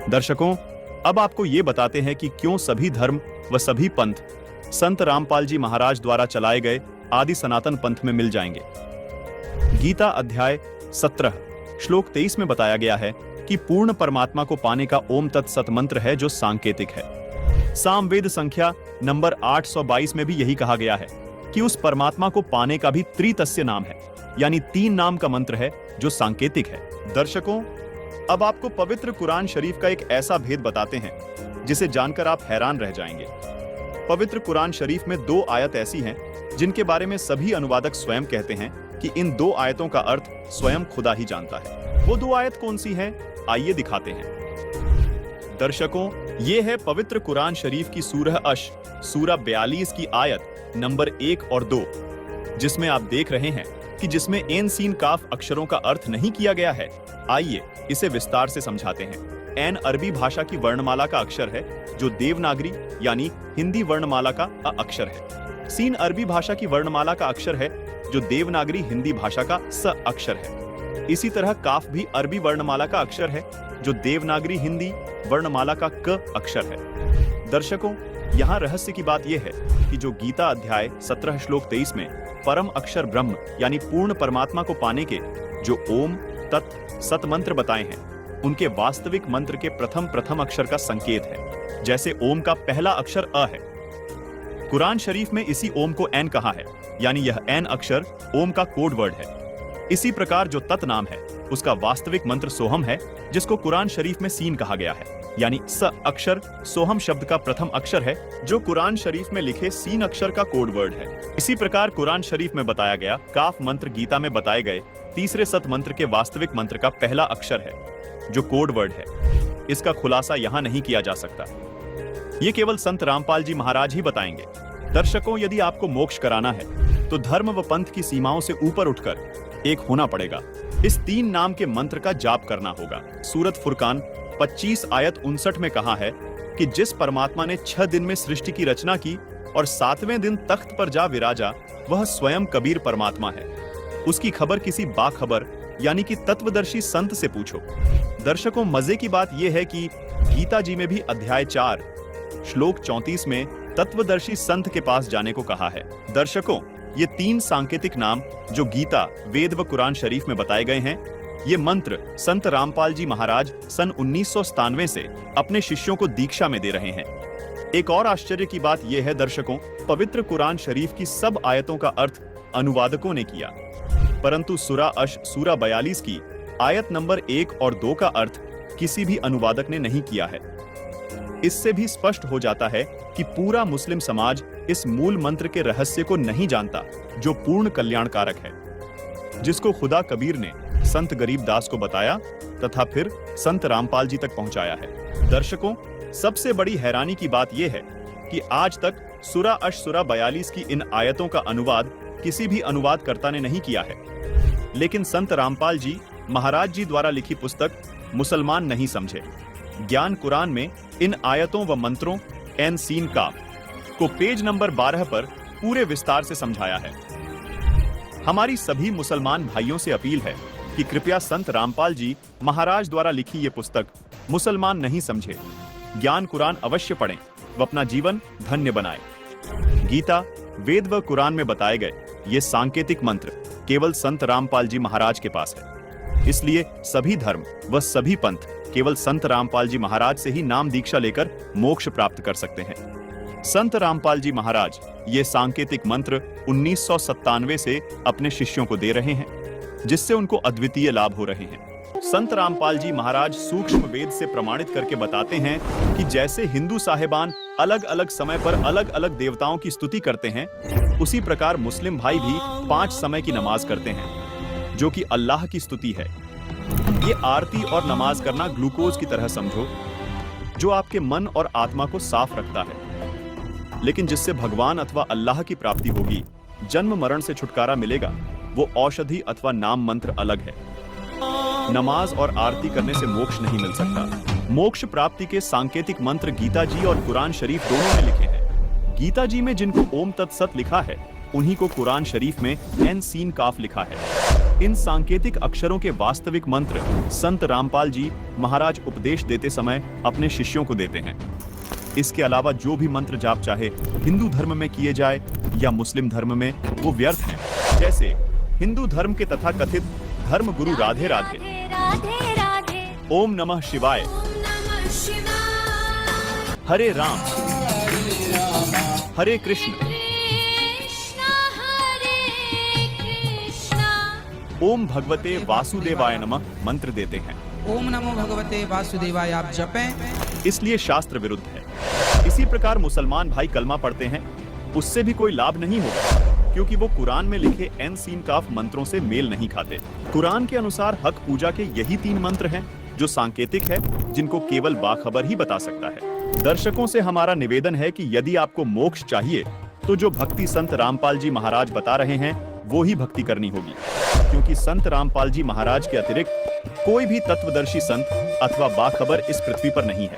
दर्शकों, अब आपको ये बताते हैं कि क्यों सभी धर्म व सभी पंथ संत रामपाल जी महाराज द्वारा चलाए गए आदि सनातन पंथ में मिल जाएंगे। गीता अध्याय 17 श्लोक 23 में बताया गया है कि पूर्ण परमात्मा को पाने का ओम तत्सत मंत्र है जो सांकेतिक है। सामवेद संख्या नंबर 822 में भी यही कहा गया है कि उस परमात्मा को पाने का भी त्रितस्य नाम है, यानी 3 नाम का मंत्र है जो सांकेतिक है। दर्शकों, अब आपको पवित्र कुरान शरीफ का एक ऐसा भेद बताते हैं जिसे जानकर आप हैरान रह जाएंगे। पवित्र कुरान शरीफ में 2 आयत ऐसी हैं जिनके बारे में सभी अनुवादक स्वयं कहते हैं कि इन 2 आयतों का अर्थ स्वयं खुदा ही जानता है। वो 2 आयत कौन सी हैं? आइए दिखाते हैं। दर्शकों, ये है पवित्र कुरान शरीफ की सूरह अश सूरा 42 की आयत नंबर 1 और 2, जिसमें आप देख रहे हैं कि जिसमें एन सीन काफ अक्षरों का अर्थ नहीं किया गया है। आइए इसे विस्तार से समझाते हैं। एन अरबी भाषा की वर्णमाला का अक्षर है जो देवनागरी यानी हिंदी वर्णमाला का अ अक्षर है। सीन अरबी भाषा की वर्णमाला का अक्षर है जो देवनागरी हिंदी भाषा का स अक्षर है। इसी तरह काफ भी अरबी वर्णमाला का अक्षर है जो देवनागरी हिंदी वर्णमाला का क अक्षर है। दर्शकों, यहाँ रहस्य की बात यह है कि जो गीता अध्याय 17 श्लोक 23 में परम अक्षर ब्रह्म यानी पूर्ण परमात्मा को पाने के जो ओम तत् सत मंत्र बताए हैं, उनके वास्तविक मंत्र के प्रथम अक्षर का संकेत है। जैसे ओम का पहला अक्षर अ है, कुरान शरीफ में इसी ओम को एन कहा है, यानी यह एन अक्षर ओम का कोड वर्ड है। इसी प्रकार जो तत् नाम है उसका वास्तविक मंत्र सोहम है, जिसको कुरान शरीफ में सीन कहा गया है, यानी स अक्षर सोहम शब्द का प्रथम अक्षर है जो कुरान शरीफ में लिखे सीन अक्षर का कोड वर्ड है। इसी प्रकार कुरान शरीफ में बताया गया काफ मंत्र गीता में बताए गए तीसरे सत मंत्र के वास्तविक मंत्र का पहला अक्षर है जो कोड वर्ड है। इसका खुलासा यहाँ नहीं किया जा सकता, ये केवल संत रामपाल जी महाराज ही बताएंगे। दर्शकों, यदि आपको मोक्ष कराना है तो धर्म व पंथ की सीमाओं से ऊपर उठकर एक होना पड़ेगा। इस 3 नाम के मंत्र का जाप करना होगा। सूरत फुरकान 25 आयत 59 में कहा है कि जिस परमात्मा ने 6 दिन में सृष्टि की रचना की और 7वें दिन तख्त पर जा विराजा, वह स्वयं कबीर परमात्मा है। उसकी खबर किसी बाखबर यानी कि तत्वदर्शी संत से पूछो। दर्शकों, मजे की बात यह है कि गीता जी में भी अध्याय 4 श्लोक 34 में तत्वदर्शी संत के पास जाने को कहा है। दर्शकों, ये 3 सांकेतिक नाम जो गीता, वेद व कुरान शरीफ में बताए गए हैं, ये मंत्र संत रामपाल जी महाराज सन 1997 से अपने शिष्यों को दीक्षा में दे रहे हैं। एक और आश्चर्य की बात यह है दर्शकों, पवित्र कुरान शरीफ की सब आयतों का अर्थ अनुवादकों ने किया, परंतु सूरा अश सूरा 42 की आयत नंबर 1 और 2 का अर्थ किसी भी अनुवादक ने नहीं किया है। इससे भी स्पष्ट हो जाता है कि पूरा मुस्लिम समाज इस मूल मंत्र के रहस्य को नहीं जानता जो पूर्ण कल्याणकारक है, जिसको खुदा कबीर ने संत गरीबदास को बताया तथा फिर संत रामपाल जी तक पहुंचाया है। दर्शकों, सबसे बड़ी हैरानी की बात यह है कि आज तक सूरा अश सूरा 42 की इन आयतों का अनुवाद किसी भी अनुवादकर्ता ने नहीं किया है। लेकिन संत रामपाल जी महाराज जी द्वारा लिखी पुस्तक मुसलमान नहीं समझे ज्ञान कुरान में इन आयतों व मंत्रों एन सीन काफ को पेज नंबर 12 पर पूरे विस्तार से समझाया है। हमारी सभी मुसलमान भाइयों से अपील है कि कृपया संत रामपाल जी महाराज द्वारा लिखी ये पुस्तक मुसलमान नहीं समझे ज्ञान कुरान अवश्य पढ़ें व अपना जीवन धन्य बनाएं। गीता, वेद व कुरान में बताए गए ये सांकेतिक मंत्र केवल संत रामपाल जी महाराज के पास है। इसलिए सभी धर्म व सभी पंथ केवल संत रामपाल जी महाराज से ही नाम दीक्षा लेकर मोक्ष प्राप्त कर सकते हैं। संत रामपाल जी महाराज ये सांकेतिक मंत्र 1997 से अपने शिष्यों को दे रहे हैं, जिससे उनको अद्वितीय लाभ हो रहे हैं। संत रामपाल जी महाराज सूक्ष्म वेद से प्रमाणित करके बताते हैं कि जैसे हिंदू साहिबान अलग अलग समय पर अलग अलग देवताओं की स्तुति करते हैं, उसी प्रकार मुस्लिम भाई भी 5 समय की नमाज करते हैं जो कि अल्लाह की स्तुति है। ये आरती और नमाज करना ग्लूकोज की तरह समझो, जो आपके मन और आत्मा को साफ रखता है, लेकिन जिससे भगवान अथवा अल्लाह की प्राप्ति होगी, जन्म मरण से छुटकारा मिलेगा, वो औषधि अथवा नाम मंत्र अलग है। नमाज और आरती करने से मोक्ष नहीं मिल सकता। मोक्ष प्राप्ति के सांकेतिक मंत्र गीता जी और कुरान शरीफ दोनों में लिखे हैं। गीता जी में जिनको ओम तत्सत लिखा है, उन्हीं को कुरान शरीफ में एन सीन काफ लिखा है। इन सांकेतिक अक्षरों के वास्तविक मंत्र संत रामपाल जी महाराज उपदेश देते समय अपने शिष्यों को देते हैं। इसके अलावा जो भी मंत्र जाप चाहे हिंदू धर्म में किए जाए या मुस्लिम धर्म में, वो व्यर्थ हैं। जैसे हिंदू धर्म के तथाकथित धर्म गुरु राधे राधे, ओम नमः शिवाय, हरे राम, हरे कृष्ण, ओम भगवते वासुदेवाय नमः मंत्र देते हैं। ओम नमो भगवते वासुदेवाय आप जपें। इसलिए शास्त्र विरुद्ध है। इसी प्रकार मुसलमान भाई कलमा पढ़ते हैं, उससे भी कोई लाभ नहीं होगा, क्योंकि वो कुरान में लिखे एन सीन काफ मंत्रों से मेल नहीं खाते। कुरान के अनुसार हक पूजा के यही 3 मंत्र हैं जो सांकेतिक है, जिनको केवल बाखबर ही बता सकता है। दर्शकों से हमारा निवेदन है कि यदि आपको मोक्ष चाहिए तो जो भक्ति संत रामपाल जी महाराज बता रहे हैं वो ही भक्ति करनी होगी, क्योंकि संत रामपाल जी महाराज के अतिरिक्त कोई भी तत्वदर्शी संत अथवा बाखबर इस पृथ्वी पर नहीं है।